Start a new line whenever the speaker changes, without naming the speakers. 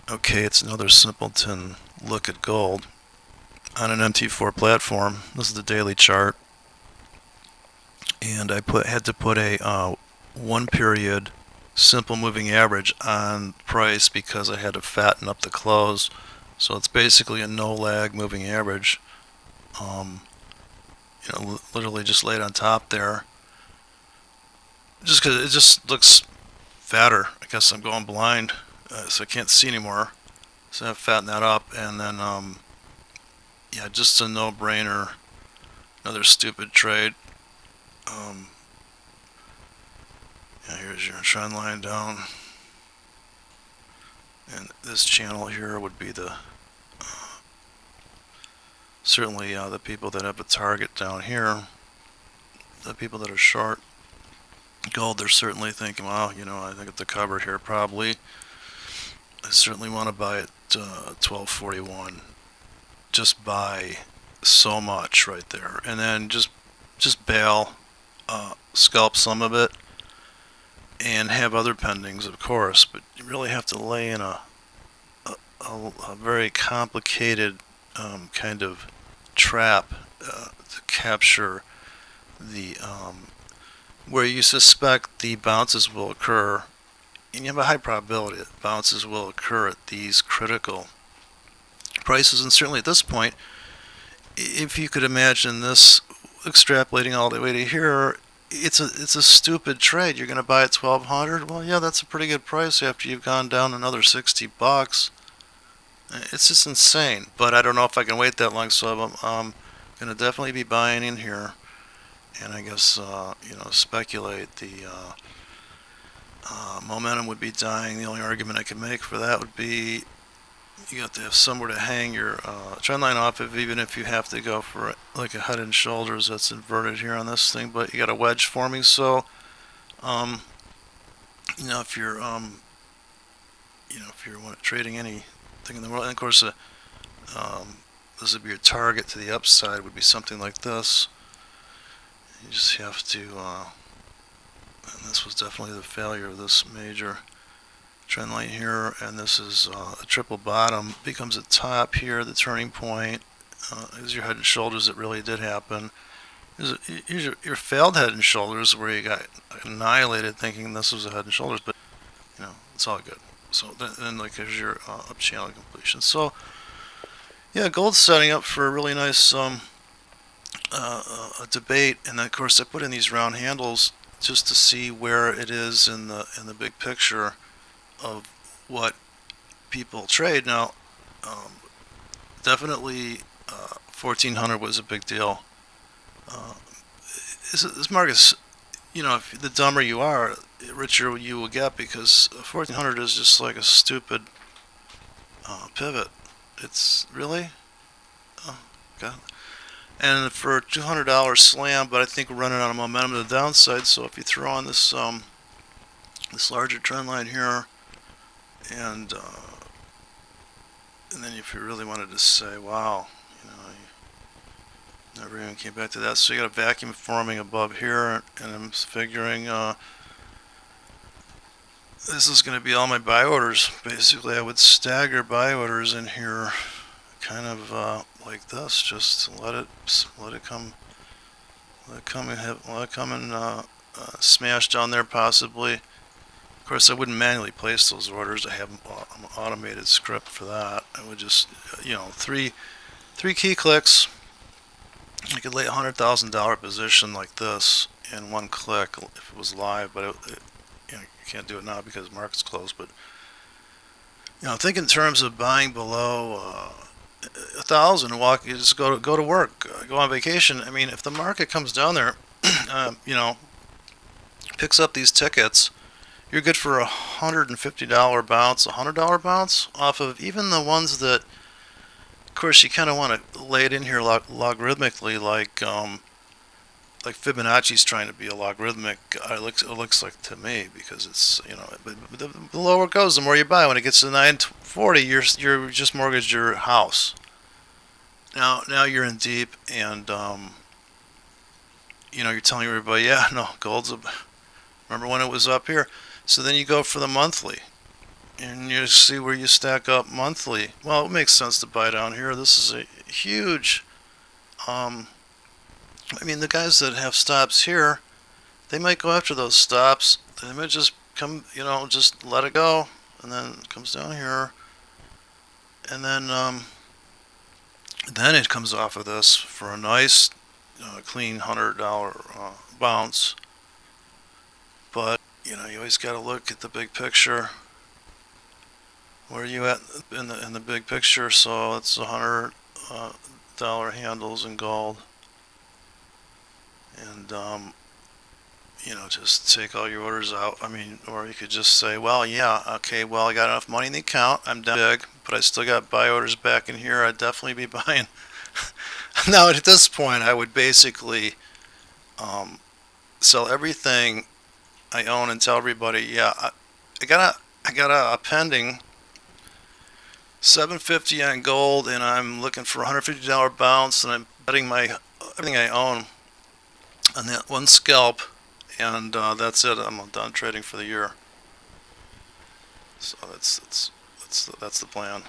Okay, it's another simpleton look at gold on an MT4 platform. This is the daily chart, and I had to put a one period simple moving average on price because I had to fatten up the close. So it's basically a no lag moving average. Um, literally just laid on top there, just because it just looks fatter. I guess I'm going blind, so I can't see anymore. So I fatten that up, and then yeah, just a no-brainer. Another stupid trade. Um, yeah, here's your trend line down, and this channel here would be the certainly the people that have a target down here. The people that are short gold, they're certainly thinking, well, I think it's a cover here probably. I certainly want to buy at 1241. Just buy so much right there, and then just bail, scalp some of it, and have other pendings, of course. But you really have to lay in a very complicated kind of trap to capture the where you suspect the bounces will occur, and you have a high probability that bounces will occur at these critical prices. And certainly at this point, if you could imagine this extrapolating all the way to here, it's a stupid trade. You're going to buy at 1200. Well, yeah, that's a pretty good price after you've gone down another $60. It's just insane. But I don't know if I can wait that long, so I'm going to definitely be buying in here. And I guess speculate the momentum would be dying. The only argument I could make for that would be you got to have somewhere to hang your trend line off of, even if you have to go for like a head and shoulders that's inverted here on this thing. But you got a wedge forming, so um, if you're if you're trading anything in the world, and of course this would be your target to the upside would be something like this. You just have to, and this was definitely the failure of this major trend line here, and this is a triple bottom, becomes a top here, the turning point. Is your head and shoulders, it really did happen. Here's your failed head and shoulders where you got annihilated thinking this was a head and shoulders, but it's all good. So then like here's your up channel completion. So yeah, gold's setting up for a really nice a debate, and then of course I put in these round handles just to see where it is in the big picture of what people trade. Now, definitely 1400 was a big deal. Uh, this market's, if the dumber you are, the richer you will get because 1400 is just like a stupid pivot. It's really, oh god. And for a $200 slam, but I think we're running out of momentum to the downside. So if you throw on this larger trend line here, and and then if you really wanted to say, wow, you never even came back to that. So you got a vacuum forming above here, and I'm figuring this is going to be all my buy orders. Basically, I would stagger buy orders in here, kind of like this. Just let it come, let it come and smash down there possibly. Of course, I wouldn't manually place those orders. I have an automated script for that. I would just, three key clicks. I could lay $100,000 position like this in one click if it was live, but you can't do it now because the market's closed. But think in terms of buying below 1,000 and walk. You just go to work, go on vacation. I mean, if the market comes down there, picks up these tickets, you're good for $150 bounce, $100 bounce off of even the ones that, of course, you kind of want to lay it in here logarithmically, like Fibonacci's trying to be a logarithmic. It looks like to me because it's but the lower it goes, the more you buy. When it gets to 940, you're just mortgaged your house. Now you're in deep, and you're telling everybody, yeah, no, gold's a. Remember when it was up here? So then you go for the monthly. and you see where you stack up monthly. Well, it makes sense to buy down here. This is a huge, I mean, the guys that have stops here, they might go after those stops. They might just come, just let it go, and then it comes down here, and then it comes off of this for a nice, clean $100 bounce. But you always got to look at the big picture. Where are you at in the big picture? So it's $100 handles in gold, and just take all your orders out. I mean, or you could just say, well, yeah, okay, well, I got enough money in the account. I'm done big, but I still got buy orders back in here. I'd definitely be buying. Now, at this point, I would basically sell everything I own and tell everybody, yeah, I got a pending 750 on gold, and I'm looking for a $150 bounce, and I'm betting my everything I own on that one scalp, and that's it. I'm done trading for the year. So that's the plan.